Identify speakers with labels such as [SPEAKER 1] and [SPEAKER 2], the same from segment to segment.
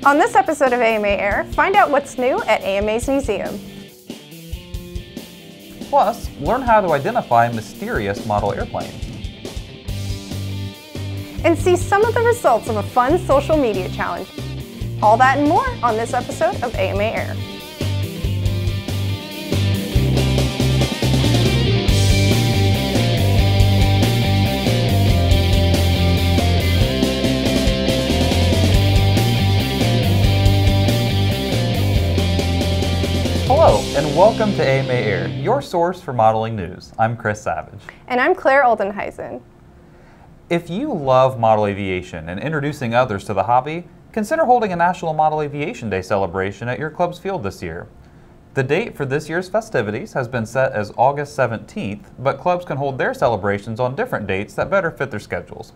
[SPEAKER 1] On this episode of AMA Air, find out what's new at AMA's museum.
[SPEAKER 2] Plus, learn how to identify mysterious model airplanes.
[SPEAKER 1] And see some of the results of a fun social media challenge. All that and more on this episode of AMA Air.
[SPEAKER 2] Hello, and welcome to AMA Air, your source for modeling news. I'm Chris Savage.
[SPEAKER 1] And I'm Claire Oldenheisen.
[SPEAKER 2] If you love model aviation and introducing others to the hobby, consider holding a National Model Aviation Day celebration at your club's field this year. The date for this year's festivities has been set as August 17th, but clubs can hold their celebrations on different dates that better fit their schedules.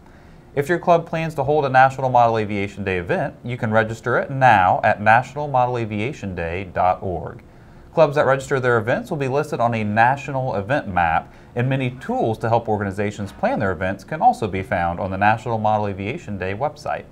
[SPEAKER 2] If your club plans to hold a National Model Aviation Day event, you can register it now at nationalmodelaviationday.org. Clubs that register their events will be listed on a national event map, and many tools to help organizations plan their events can also be found on the National Model Aviation Day website.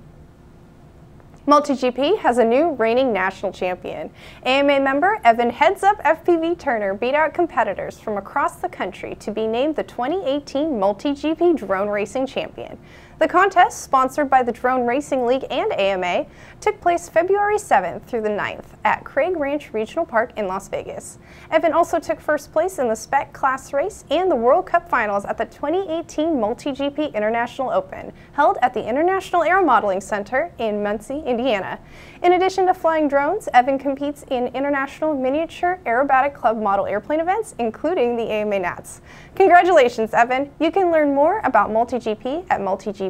[SPEAKER 1] MultiGP has a new reigning national champion. AMA member Evan Heads Up FPV Turner beat out competitors from across the country to be named the 2018 MultiGP Drone Racing Champion. The contest, sponsored by the Drone Racing League and AMA, took place February 7th through the 9th at Craig Ranch Regional Park in Las Vegas. Evan also took first place in the Spec Class race and the World Cup Finals at the 2018 MultiGP International Open, held at the International Air Modeling Center in Muncie, Indiana. In addition to flying drones, Evan competes in international miniature aerobatic club model airplane events, including the AMA Nats. Congratulations, Evan! You can learn more about MultiGP at multigp.com.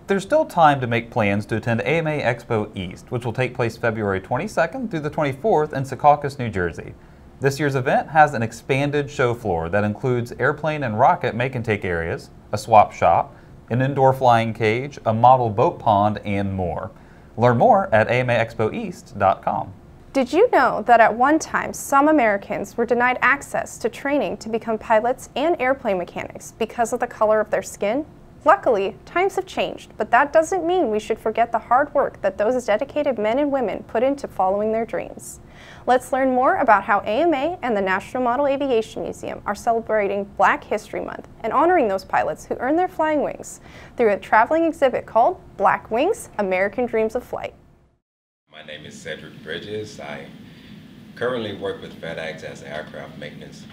[SPEAKER 2] There's still time to make plans to attend AMA Expo East, which will take place February 22nd through the 24th in Secaucus, New Jersey. This year's event has an expanded show floor that includes airplane and rocket make-and-take areas, a swap shop, an indoor flying cage, a model boat pond, and more. Learn more at amaexpoeast.com.
[SPEAKER 1] Did you know that at one time some Americans were denied access to training to become pilots and airplane mechanics because of the color of their skin? Luckily, times have changed, but that doesn't mean we should forget the hard work that those dedicated men and women put into following their dreams. Let's learn more about how AMA and the National Model Aviation Museum are celebrating Black History Month and honoring those pilots who earned their flying wings through a traveling exhibit called Black Wings: American Dreams of Flight.
[SPEAKER 3] My name is Cedric Bridges. I currently work with FedEx as an aircraft maintenance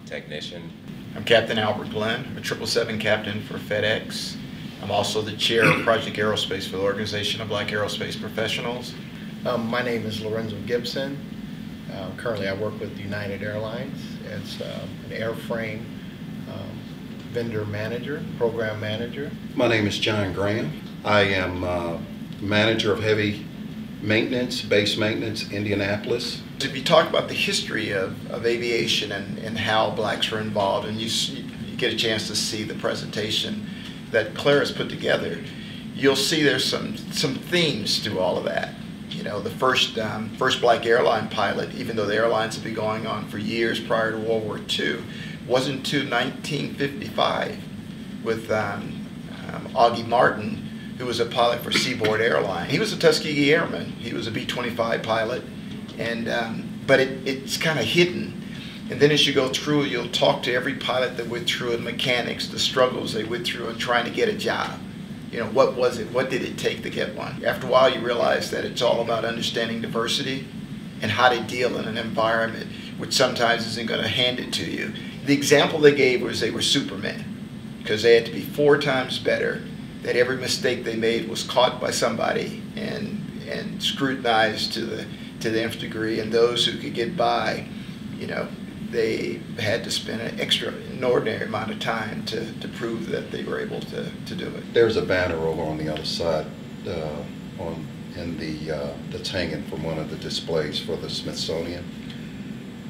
[SPEAKER 3] technician.
[SPEAKER 4] I'm Captain Albert Glenn. I'm a 777 captain for FedEx. I'm also the chair of Project Aerospace for the Organization of Black Aerospace Professionals.
[SPEAKER 5] My name is Lorenzo Gibson. Currently I work with United Airlines as an airframe vendor manager, program manager.
[SPEAKER 6] My name is John Graham. I am manager of heavy maintenance, base maintenance, Indianapolis.
[SPEAKER 4] If you talk about the history of aviation and how blacks were involved, and you get a chance to see the presentation that Claire has put together, you'll see there's some themes to all of that. You know, the first black airline pilot, even though the airlines had been going on for years prior to World War II, wasn't until 1955 with Augie Martin, who was a pilot for Seaboard Airline. He was a Tuskegee Airman. He was a B-25 pilot, and but it's kind of hidden. And then as you go through, you'll talk to every pilot that went through, and mechanics, the struggles they went through in trying to get a job. You know, what was it? What did it take to get one? After a while, you realize that it's all about understanding diversity and how to deal in an environment which sometimes isn't going to hand it to you. The example they gave was they were supermen because they had to be 4 times better, that every mistake they made was caught by somebody and scrutinized to the nth degree, and those who could get by, you know, they had to spend an extraordinary amount of time to prove that they were able to do it.
[SPEAKER 6] There's a banner over on the other side that's hanging from one of the displays for the Smithsonian,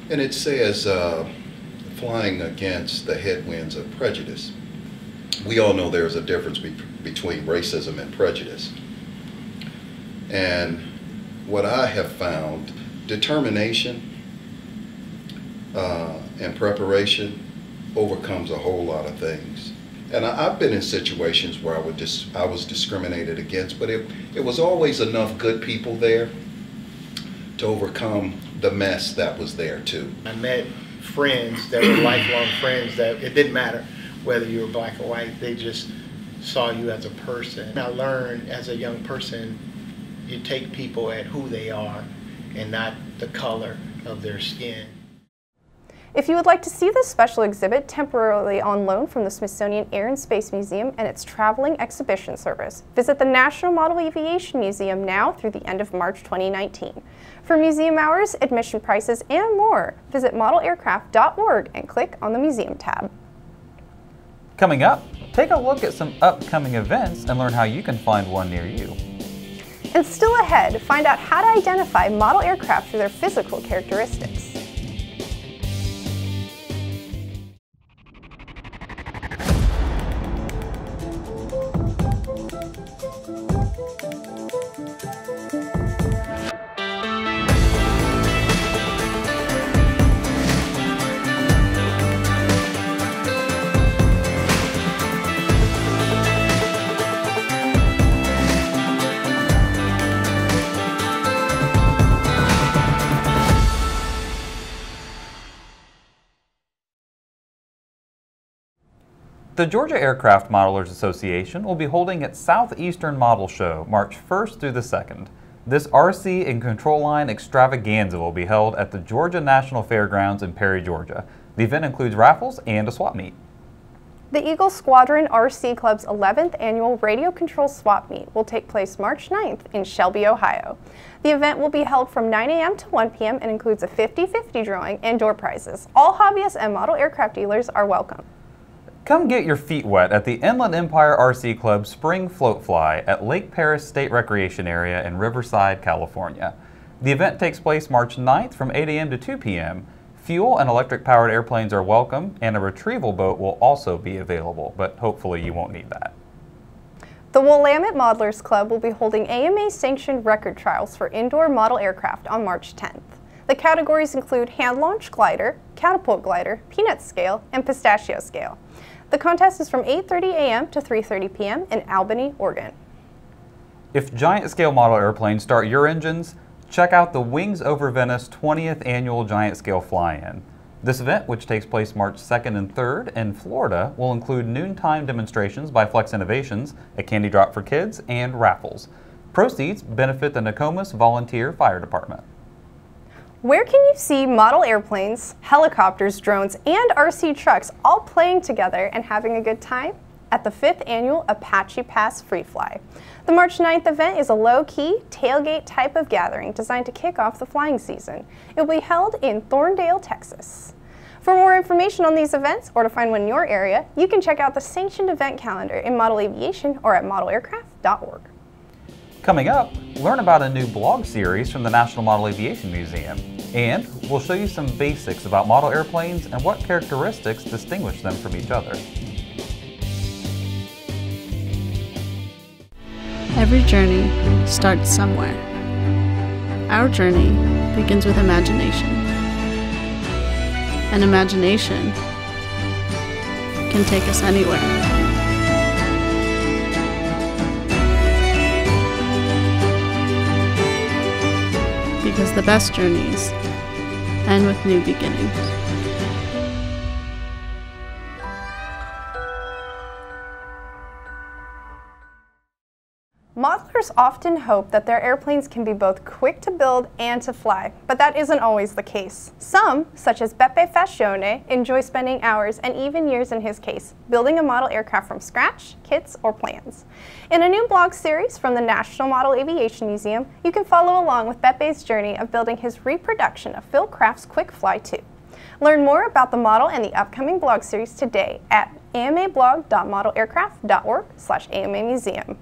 [SPEAKER 6] and it says flying against the headwinds of prejudice. We all know there's a difference between racism and prejudice. And what I have found, determination and preparation overcomes a whole lot of things. And I've been in situations where I was discriminated against, but it was always enough good people there to overcome the mess that was there too.
[SPEAKER 5] I met friends that were lifelong friends that it didn't matter whether you were black or white, they just saw you as a person. I learned as a young person, you take people at who they are and not the color of their skin.
[SPEAKER 1] If you would like to see this special exhibit temporarily on loan from the Smithsonian Air and Space Museum and its traveling exhibition service, visit the National Model Aviation Museum now through the end of March 2019. For museum hours, admission prices, and more, visit modelaircraft.org and click on the Museum tab.
[SPEAKER 2] Coming up, take a look at some upcoming events and learn how you can find one near you.
[SPEAKER 1] And still ahead, find out how to identify model aircraft through their physical characteristics.
[SPEAKER 2] The Georgia Aircraft Modelers Association will be holding its Southeastern Model Show March 1st through the 2nd. This RC and control line extravaganza will be held at the Georgia National Fairgrounds in Perry, Georgia. The event includes raffles and a swap meet.
[SPEAKER 1] The Eagle Squadron RC Club's 11th annual Radio Control Swap Meet will take place March 9th in Shelby, Ohio. The event will be held from 9 a.m. to 1 p.m. and includes a 50-50 drawing and door prizes. All hobbyists and model aircraft dealers are welcome.
[SPEAKER 2] Come get your feet wet at the Inland Empire RC Club Spring Float Fly at Lake Paris State Recreation Area in Riverside, California. The event takes place March 9th from 8 a.m. to 2 p.m. Fuel and electric-powered airplanes are welcome, and a retrieval boat will also be available, but hopefully you won't need that.
[SPEAKER 1] The Willamette Modelers Club will be holding AMA-sanctioned record trials for indoor model aircraft on March 10th. The categories include hand-launched glider, catapult glider, peanut scale, and pistachio scale. The contest is from 8:30 a.m. to 3:30 p.m. in Albany, Oregon.
[SPEAKER 2] If giant scale model airplanes start your engines, check out the Wings Over Venice 20th Annual Giant Scale Fly-In. This event, which takes place March 2nd and 3rd in Florida, will include noontime demonstrations by Flex Innovations, a candy drop for kids, and raffles. Proceeds benefit the Nokomis Volunteer Fire Department.
[SPEAKER 1] Where can you see model airplanes, helicopters, drones, and RC trucks all playing together and having a good time? At the 5th Annual Apache Pass Free Fly. The March 9th event is a low-key, tailgate type of gathering designed to kick off the flying season. It will be held in Thorndale, Texas. For more information on these events, or to find one in your area, you can check out the Sanctioned event calendar in Model Aviation or at modelaircraft.org.
[SPEAKER 2] Coming up, learn about a new blog series from the National Model Aviation Museum, and we'll show you some basics about model airplanes and what characteristics distinguish them from each other.
[SPEAKER 7] Every journey starts somewhere. Our journey begins with imagination. And imagination can take us anywhere. Because the best journeys end with new beginnings.
[SPEAKER 1] Modelers often hope that their airplanes can be both quick to build and to fly, but that isn't always the case. Some, such as Beppe Fascione, enjoy spending hours and even years in his case, building a model aircraft from scratch, kits, or plans. In a new blog series from the National Model Aviation Museum, you can follow along with Beppe's journey of building his reproduction of Phil Craft's Quick Fly 2. Learn more about the model and the upcoming blog series today at amablog.modelaircraft.org/AMAmuseum.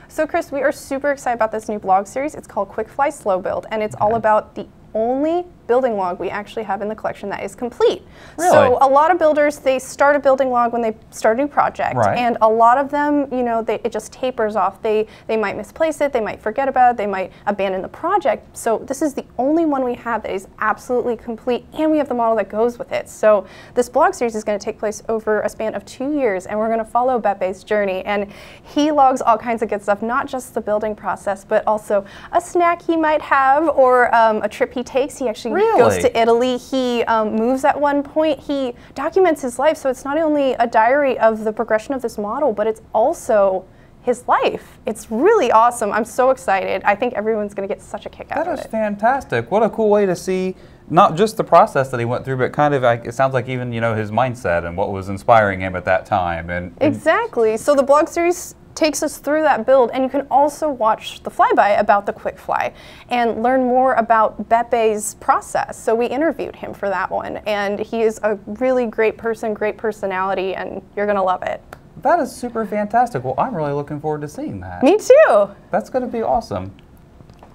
[SPEAKER 1] So Chris, we are super excited about this new blog series. It's called Quick Fly Slow Build, and it's all about the only building log we actually have in the collection that is complete.
[SPEAKER 2] Really?
[SPEAKER 1] So a lot of builders, they start a building log when they start a new project,
[SPEAKER 2] Right.
[SPEAKER 1] and a lot of them, you know, it just tapers off. They might misplace it, they might forget about it, they might abandon the project. So this is the only one we have that is absolutely complete, and we have the model that goes with it. So this blog series is going to take place over a span of 2 years, and we're going to follow Bepe's journey. And he logs all kinds of good stuff, not just the building process, but also a snack he might have, or a trip he takes. He actually goes to Italy. He moves at one point. He documents his life, so it's not only a diary of the progression of this model, but it's also his life. It's really awesome. I'm so excited. I think everyone's going to get such a kick out of it.
[SPEAKER 2] That is fantastic. What a cool way to see not just the process that he went through, but kind of, it sounds like even, you know, his mindset and what was inspiring him at that time. And
[SPEAKER 1] exactly. So the blog series takes us through that build, and you can also watch the flyby about the quick fly and learn more about Bepe's process. So we interviewed him for that one, and he is a really great person, great personality, and you're going to love it.
[SPEAKER 2] That is super fantastic. Well, I'm really looking forward to seeing that.
[SPEAKER 1] Me too.
[SPEAKER 2] That's going to be awesome.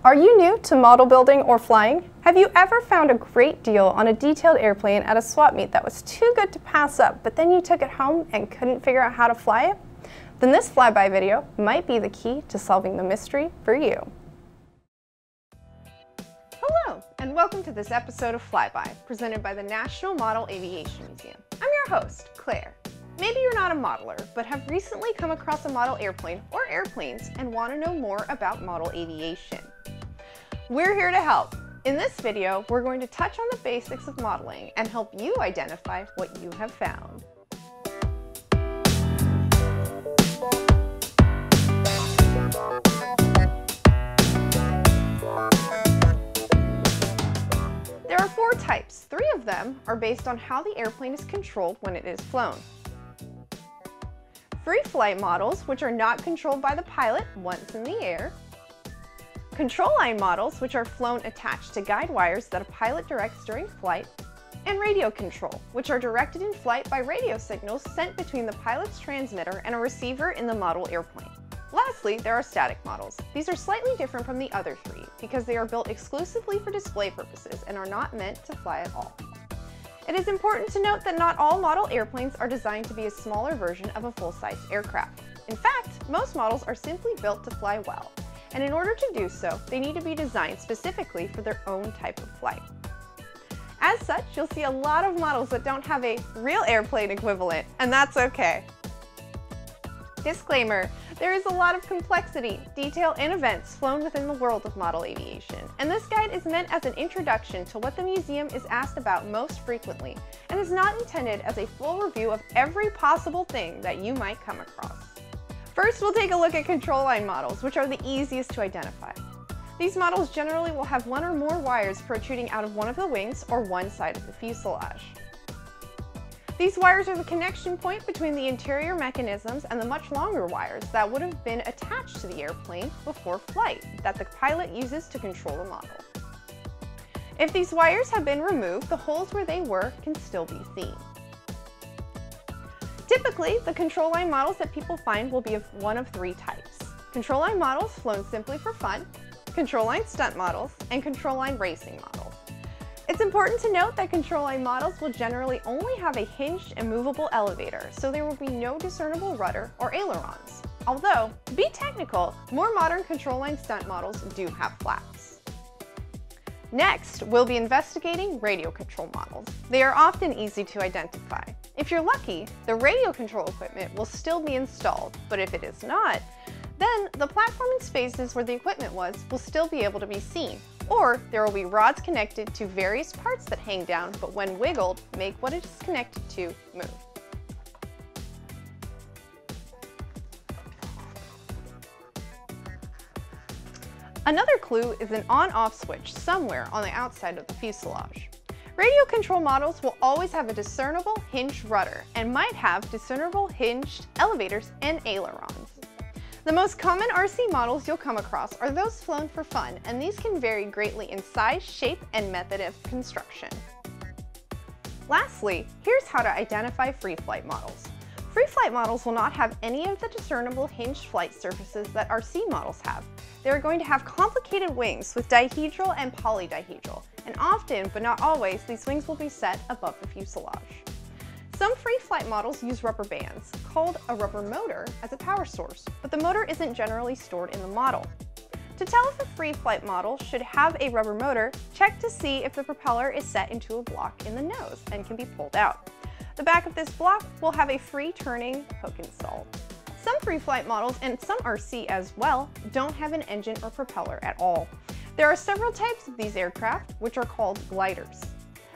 [SPEAKER 1] Are you new to model building or flying? Have you ever found a great deal on a detailed airplane at a swap meet that was too good to pass up, but then you took it home and couldn't figure out how to fly it? Then this flyby video might be the key to solving the mystery for you. Hello, and welcome to this episode of Flyby, presented by the National Model Aviation Museum. I'm your host, Claire. Maybe you're not a modeler, but have recently come across a model airplane or airplanes and want to know more about model aviation. We're here to help. In this video, we're going to touch on the basics of modeling and help you identify what you have found. There are 4 types. 3 of them are based on how the airplane is controlled when it is flown. Free flight models, which are not controlled by the pilot once in the air. Control line models, which are flown attached to guide wires that a pilot directs during flight. And radio control, which are directed in flight by radio signals sent between the pilot's transmitter and a receiver in the model airplane. Lastly, there are static models. These are slightly different from the other 3 because they are built exclusively for display purposes and are not meant to fly at all. It is important to note that not all model airplanes are designed to be a smaller version of a full-size aircraft. In fact, most models are simply built to fly well, and in order to do so, they need to be designed specifically for their own type of flight. As such, you'll see a lot of models that don't have a real airplane equivalent, and that's okay. Disclaimer, there is a lot of complexity, detail, and events flown within the world of model aviation, and this guide is meant as an introduction to what the museum is asked about most frequently, and is not intended as a full review of every possible thing that you might come across. First, we'll take a look at control line models, which are the easiest to identify. These models generally will have 1 or more wires protruding out of one of the wings or one side of the fuselage. These wires are the connection point between the interior mechanisms and the much longer wires that would have been attached to the airplane before flight that the pilot uses to control the model. If these wires have been removed, the holes where they were can still be seen. Typically, the control line models that people find will be of one of 3 types. Control line models flown simply for fun, control line stunt models, and control line racing models. It's important to note that control line models will generally only have a hinged and movable elevator, so there will be no discernible rudder or ailerons. Although, to be technical, more modern control line stunt models do have flaps. Next, we'll be investigating radio control models. They are often easy to identify. If you're lucky, the radio control equipment will still be installed, but if it is not, then the platform and spaces where the equipment was will still be able to be seen, or there will be rods connected to various parts that hang down, but when wiggled, make what it is connected to move. Another clue is an on-off switch somewhere on the outside of the fuselage. Radio control models will always have a discernible hinged rudder and might have discernible hinged elevators and ailerons. The most common RC models you'll come across are those flown for fun, and these can vary greatly in size, shape, and method of construction. Lastly, here's how to identify free flight models. Free flight models will not have any of the discernible hinged flight surfaces that RC models have. They are going to have complicated wings with dihedral and polydihedral, and often, but not always, these wings will be set above the fuselage. Some free flight models use rubber bands, called a rubber motor, as a power source, but the motor isn't generally stored in the model. To tell if a free flight model should have a rubber motor, check to see if the propeller is set into a block in the nose and can be pulled out. The back of this block will have a free turning hook installed. Some free flight models, and some RC as well, don't have an engine or propeller at all. There are several types of these aircraft, which are called gliders.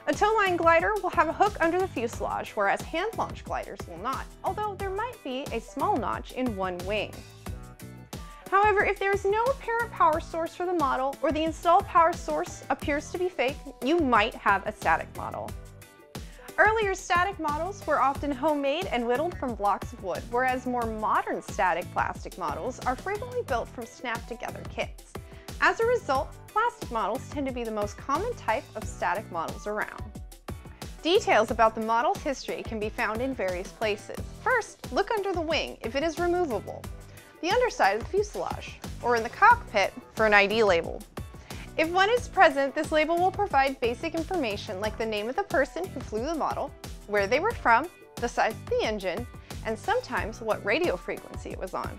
[SPEAKER 1] A tow-line glider will have a hook under the fuselage, whereas hand-launched gliders will not, although there might be a small notch in one wing. However, if there is no apparent power source for the model, or the installed power source appears to be fake, you might have a static model. Earlier static models were often homemade and whittled from blocks of wood, whereas more modern static plastic models are frequently built from snap-together kits. As a result, plastic models tend to be the most common type of static models around. Details about the model's history can be found in various places. First, look under the wing if it is removable, the underside of the fuselage, or in the cockpit for an ID label. If one is present, this label will provide basic information like the name of the person who flew the model, where they were from, the size of the engine, and sometimes what radio frequency it was on.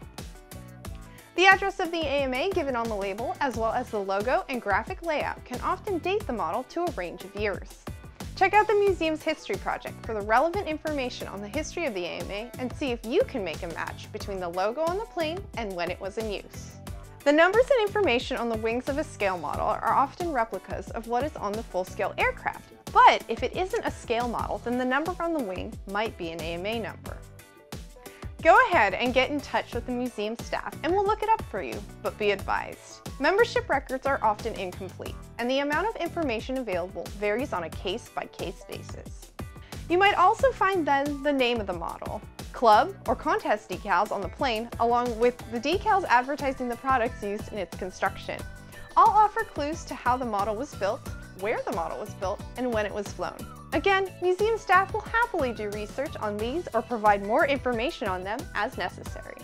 [SPEAKER 1] The address of the AMA given on the label, as well as the logo and graphic layout, can often date the model to a range of years. Check out the museum's History Project for the relevant information on the history of the AMA and see if you can make a match between the logo on the plane and when it was in use. The numbers and information on the wings of a scale model are often replicas of what is on the full-scale aircraft, but if it isn't a scale model, then the number on the wing might be an AMA number. Go ahead and get in touch with the museum staff and we'll look it up for you, but be advised. Membership records are often incomplete, and the amount of information available varies on a case-by-case basis. You might also find then the name of the model, club or contest decals on the plane, along with the decals advertising the products used in its construction. All offer clues to how the model was built, where the model was built, and when it was flown. Again, museum staff will happily do research on these or provide more information on them as necessary.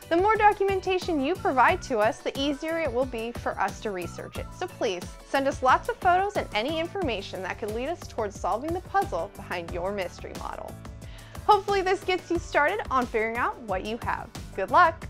[SPEAKER 1] The more documentation you provide to us, the easier it will be for us to research it. So please, send us lots of photos and any information that could lead us towards solving the puzzle behind your mystery model. Hopefully this gets you started on figuring out what you have. Good luck!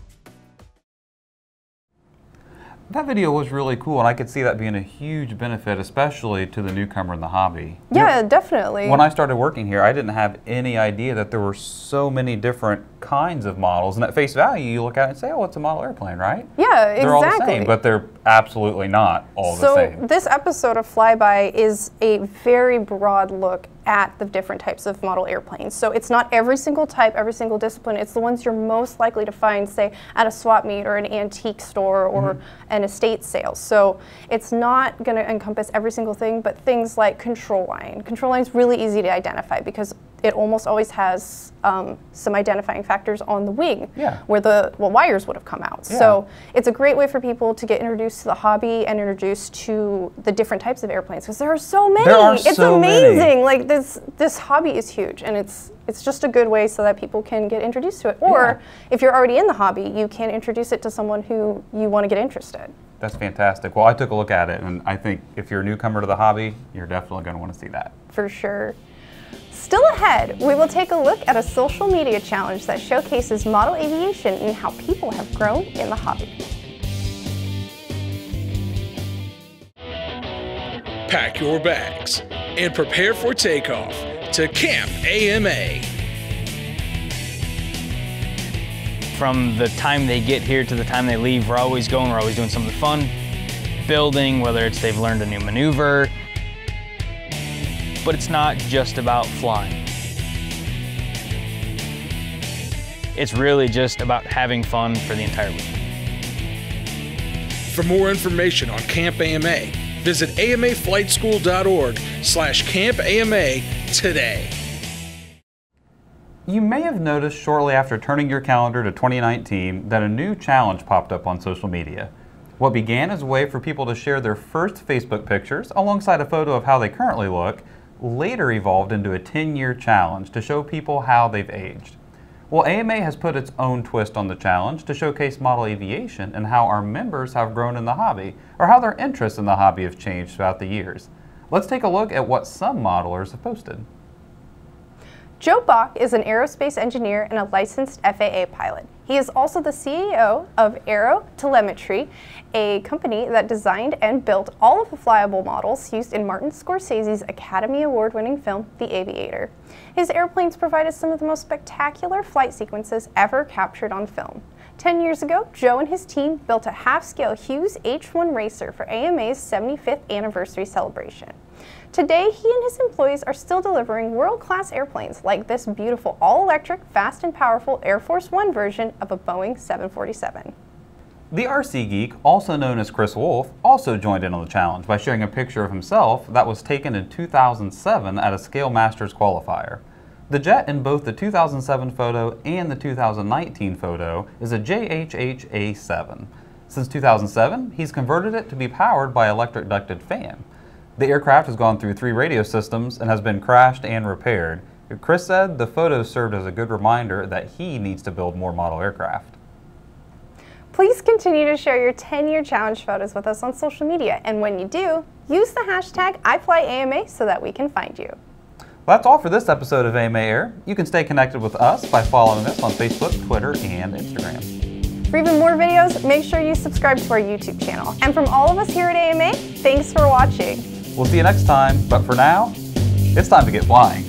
[SPEAKER 2] That video was really cool, and I could see that being a huge benefit, especially to the newcomer in the hobby.
[SPEAKER 1] Yeah, definitely.
[SPEAKER 2] When I started working here, I didn't have any idea that there were so many different kinds of models, and at face value, you look at it and say, oh, it's a model airplane, right?
[SPEAKER 1] Yeah, exactly.
[SPEAKER 2] They're all the same, but they're absolutely not all the same.
[SPEAKER 1] So this episode of Flyby is a very broad look at the different types of model airplanes. So it's not every single type, every single discipline. It's the ones you're most likely to find, say, at a swap meet or an antique store or an estate sale. So it's not going to encompass every single thing, but things like control line. Control line is really easy to identify because it almost always has some identifying factors on the wing where the wires would have come out. Yeah. So it's a great way for people to get introduced to the hobby and introduced to the different types of airplanes because there are so many. It's amazing. Like this hobby is huge, and it's just a good way so that people can get introduced to it. Or if you're already in the hobby, you can introduce it to someone who you want to get interested.
[SPEAKER 2] That's fantastic. Well, I took a look at it, and I think if you're a newcomer to the hobby, you're definitely going to want to see that.
[SPEAKER 1] For sure. Still ahead, we will take a look at a social media challenge that showcases model aviation and how people have grown in the hobby.
[SPEAKER 8] Pack your bags and prepare for takeoff to Camp AMA.
[SPEAKER 9] From the time they get here to the time they leave, we're always going, we're always doing something fun, building, whether it's they've learned a new maneuver. But it's not just about flying. It's really just about having fun for the entire week.
[SPEAKER 8] For more information on Camp AMA, visit amaflightschool.org/campama today.
[SPEAKER 2] You may have noticed shortly after turning your calendar to 2019 that a new challenge popped up on social media. What began as a way for people to share their first Facebook pictures alongside a photo of how they currently look later evolved into a 10-year challenge to show people how they've aged. Well, AMA has put its own twist on the challenge to showcase model aviation and how our members have grown in the hobby, or how their interests in the hobby have changed throughout the years. Let's take a look at what some modelers have posted.
[SPEAKER 1] Joe Bach is an aerospace engineer and a licensed FAA pilot. He is also the CEO of Aerotelemetry, a company that designed and built all of the flyable models used in Martin Scorsese's Academy Award-winning film, The Aviator. His airplanes provided some of the most spectacular flight sequences ever captured on film. 10 years ago, Joe and his team built a half-scale Hughes H-1 racer for AMA's 75th anniversary celebration. Today, he and his employees are still delivering world-class airplanes like this beautiful all-electric, fast and powerful Air Force One version of a Boeing 747.
[SPEAKER 2] The RC Geek, also known as Chris Wolf, also joined in on the challenge by sharing a picture of himself that was taken in 2007 at a Scale Masters qualifier. The jet in both the 2007 photo and the 2019 photo is a JHH A7. Since 2007, he's converted it to be powered by electric ducted fan. The aircraft has gone through 3 radio systems and has been crashed and repaired. Chris said the photos served as a good reminder that he needs to build more model aircraft.
[SPEAKER 1] Please continue to share your 10-year challenge photos with us on social media, and when you do, use the hashtag #IFlyAMA so that we can find you.
[SPEAKER 2] Well, that's all for this episode of AMA Air. You can stay connected with us by following us on Facebook, Twitter, and Instagram.
[SPEAKER 1] For even more videos, make sure you subscribe to our YouTube channel. And from all of us here at AMA, thanks for watching.
[SPEAKER 2] We'll see you next time, but for now, it's time to get flying.